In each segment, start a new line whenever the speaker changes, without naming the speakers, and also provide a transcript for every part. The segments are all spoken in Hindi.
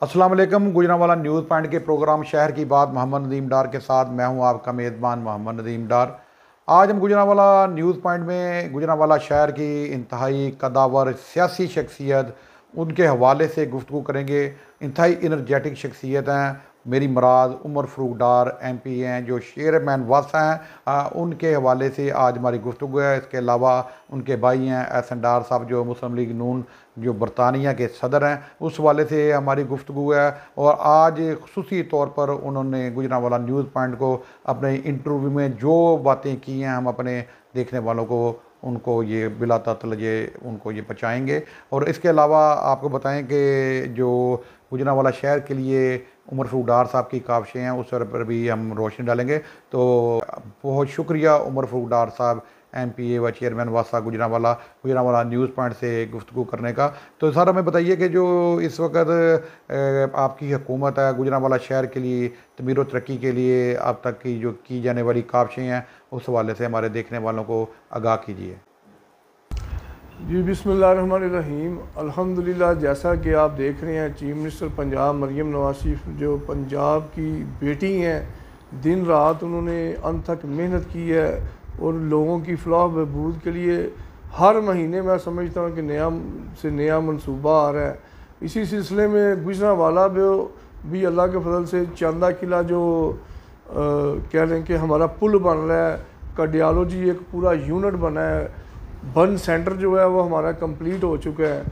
अस्सलाम वालेकुम। गुजरांवाला न्यूज़ पॉइंट के प्रोग्राम शहर की बात मोहम्मद नदीम डार के साथ मैं हूं आपका मेज़बान मोहम्मद नदीम डार। आज हम गुजरांवाला न्यूज़ पॉइंट में गुजरांवाला शहर की इंतहाई कदावर सियासी शख्सियत उनके हवाले से गुफ्तगू करेंगे। इंतहाई इनर्जेटिक शख्सियत हैं। मेरी मुराद उमर फ़रूक डार MP हैं जो चेयरमैन वासा हैं, उनके हवाले से आज हमारी गुफ्तगू है। इसके अलावा उनके भाई हैं एहसन डार साहब जो मुस्लिम लीग नून जो बरतानिया के सदर हैं, उस हवाले से हमारी गुफ्तगू है। और आज खुसूसी तौर पर उन्होंने गुजरांवाला न्यूज़ पॉइंट को अपने इंटरव्यू में जो बातें की हैं हम अपने देखने वालों को उनको ये बिला तातल ये उनको ये पहुँचाएँगे। और इसके अलावा आपको बताएं कि जो गुजरांवाला शहर के लिए उमर फ़रूक डार साहब की काविशें हैं उस पर भी हम रोशनी डालेंगे। तो बहुत शुक्रिया उमर फ़रूक डार साहब MPA व चेयरमैन वासा गुजरांवाला न्यूज़ पॉइंट से गुफ्तगू करने का। तो सर हमें बताइए कि जो इस वक्त आपकी हुकूमत है गुजरांवाला शहर के लिए तमीर व तरक्की के लिए अब तक की जो की जाने वाली काविशें हैं उस हवाले से हमारे देखने वालों को आगाह कीजिए।
जी बिस्मिल्लाहिर्रहमानिर्रहीम। अल्हम्दुलिल्लाह, जैसा कि आप देख रहे हैं चीफ मिनिस्टर पंजाब मरियम नवाज शरीफ जो पंजाब की बेटी हैं, दिन रात उन्होंने अनथक मेहनत की है और लोगों की फलाह बहबूद के लिए हर महीने मैं समझता हूँ कि नया मंसूबा आ रहा है। इसी सिलसिले में गुजरांवाला भी अल्लाह के फजल से चांदा किला जो कह रहे हैं कि हमारा पुल बन रहा है, कार्डियोलॉजी एक पूरा यूनिट बना है, बर्न सेंटर जो है वो हमारा कंप्लीट हो चुका है।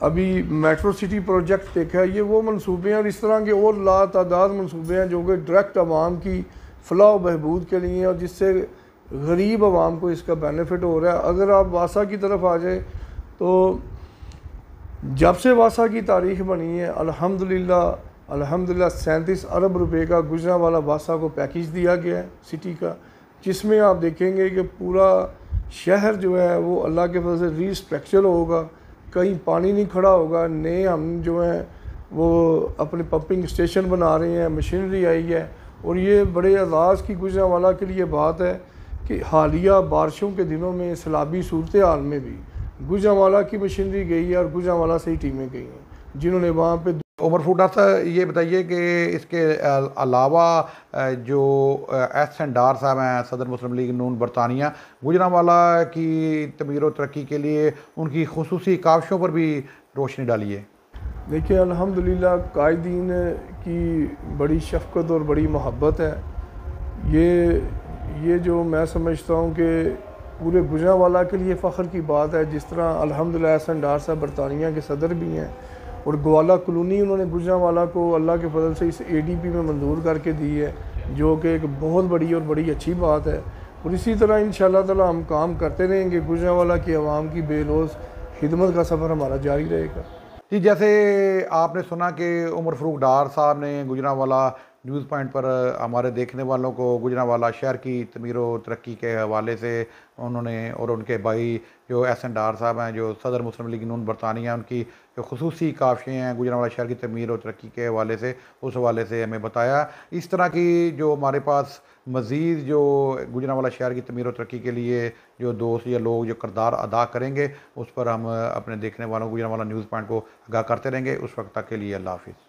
अभी मेट्रो सिटी प्रोजेक्ट देखा है, ये वो मंसूबे हैं और इस तरह के और लातादाद मंसूबे हैं जो कि डायरेक्ट आवाम की फलाह बहबूद के लिए और जिससे गरीब आवाम को इसका बेनिफिट हो रहा है। अगर आप वासा की तरफ आ जाए तो जब से वासा की तारीख बनी है अल्हम्दुलिल्लाह 37 अरब रुपए का गुजरांवाला वासा को पैकेज दिया गया है सिटी का, जिसमें आप देखेंगे कि पूरा शहर जो है वो अल्लाह के फजल से रीस्ट्रक्चर होगा, कहीं पानी नहीं खड़ा होगा। नए हम जो हैं वो अपने पंपिंग स्टेशन बना रहे हैं, मशीनरी आई है और ये बड़े एजाज़ की गुजरांवाला के लिए बात है कि हालिया बारिशों के दिनों में सैलाबी सूरत हाल में भी गुजरांवाला की मशीनरी गई है और गुजरांवाला से ही टीमें गई हैं जिन्होंने वहाँ पे।
उमर फ़रूक डार साहब ये बताइए कि इसके अलावा जो एहसन डार साहब हैं सदर मुस्लिम लीग नून बरतानिया, गुजरांवाला की तमीर व तरक्की के लिए उनकी खुसूसी काविशों पर भी रोशनी डाली है।
देखिए अल्हम्दुलिल्लाह कायदीन की बड़ी शफ़क़त और बड़ी मोहब्बत है। ये जो मैं समझता हूँ कि पूरे गुजरांवाला के लिए फ़ख्र की बात है। जिस तरह अल्हम्दुलिल्लाह एहसन डार साहब बरतानिया के सदर भी हैं और ग्वाला कॉलोनी उन्होंने गुजरांवाला को अल्लाह के फजल से इस ADP में मंजूर करके दी है, जो कि एक बहुत बड़ी और बड़ी अच्छी बात है। और इसी तरह इंशाअल्लाह ताला हम काम करते रहेंगे, गुजरांवाला की आवाम की बेलोज़ खिदमत का सफ़र हमारा जारी रहेगा।
जी, जैसे आपने सुना कि उमर फ़रूक डार साहब ने गुजरांवाला न्यूज़ पॉइंट पर हमारे देखने वालों को गुजरांवाला शहर की तमीर व तरक्की के हवाले से उन्होंने और उनके भाई जो एहसन डार साहब हैं जो सदर मुस्लिम लीग नून बरतानिया, उनकी जो खुसूसी काविशें हैं गुजरांवाला शहर की तमीर व तरक्की के हवाले से उस हवाले से हमें बताया। इस तरह की जो हमारे पास मज़ीद जो गुजरांवाला शहर की तमीर व तरक्की के लिए जो दोस्त या लोग जो किरदार अदा करेंगे उस पर हम अपने देखने वालों गुजरांवाला न्यूज़ पॉइंट को आगाह करते रहेंगे। उस वक्त तक के लिए अल्लाह हाफ़िज़।